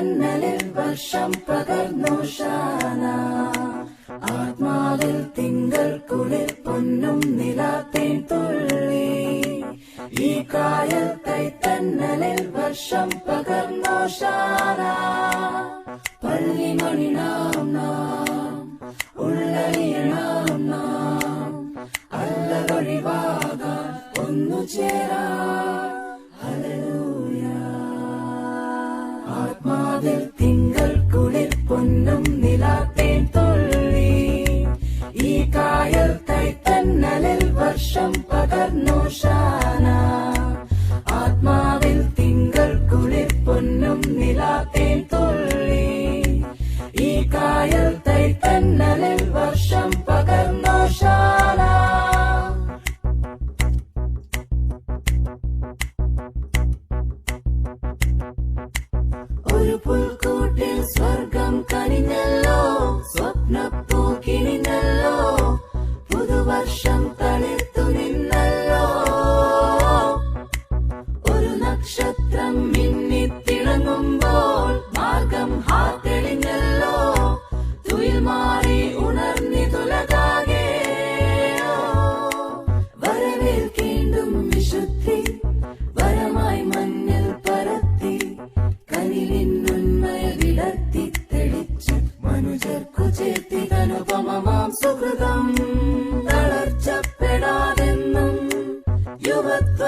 തന്നലിൽ വർഷം പകർന്നോഷാന. ആത്മാവിൽ തിങ്കൾ കുളിർ പൊന്നും നിലാത്തേൻ തുള്ളി. ഈ കായൽ കൈത്തന്നലിൽ വർഷം പകർന്നോഷാന. പള്ളിമണി നാം നാം ഉള്ളറിയണം നാം. അല്ലതൊഴിവാകാൻ ഒന്നു ചേരാ. ഹല്ലേലൂയ. ആത്മാവിൽ തിങ്കൾ കുളിർ പൊന്നും നിലാത്തേൻ തുള്ളി. ഈ കായൽ കൈത്തന്നലിൽ വർഷം പകർന്നോഷാന. ആത്മാവിൽ തിങ്കൾ കുളിർ പൊന്നും നിലാത്തേൻ തുള്ളി. ഈ കായൽ കൈത്തന്നലിൽ വർഷം പകർന്നോഷാന. ഒരു പുൽക്കൂട്ടിൽ സ്വർഗം കനിഞ്ഞല്ലോ, സ്വപ്നപ്പൂ കിണിഞ്ഞല്ലോ, പുതുവർഷം തളിർത്തു നിന്നല്ലോ. ഒരു നക്ഷത്രം മിന്നിത്തിളങ്ങുമ്പോൾ മാർഗം തെളിഞ്ഞല്ലോ. തുയിൽ മാറി ഉണർന്നിതുലകാകെ വരവേൽക്കേണ്ടും വിശുദ്ധി വരമായി മഞ്ഞൾ പരത്തി. കനിലിന്നുന്മയ വിടർത്തി തെളിച്ച് മനുജർക്കു ചേർത്തിതനുപമമാം സുഹൃതം. തളർച്ചപ്പെടാതെന്നും യുവത്വ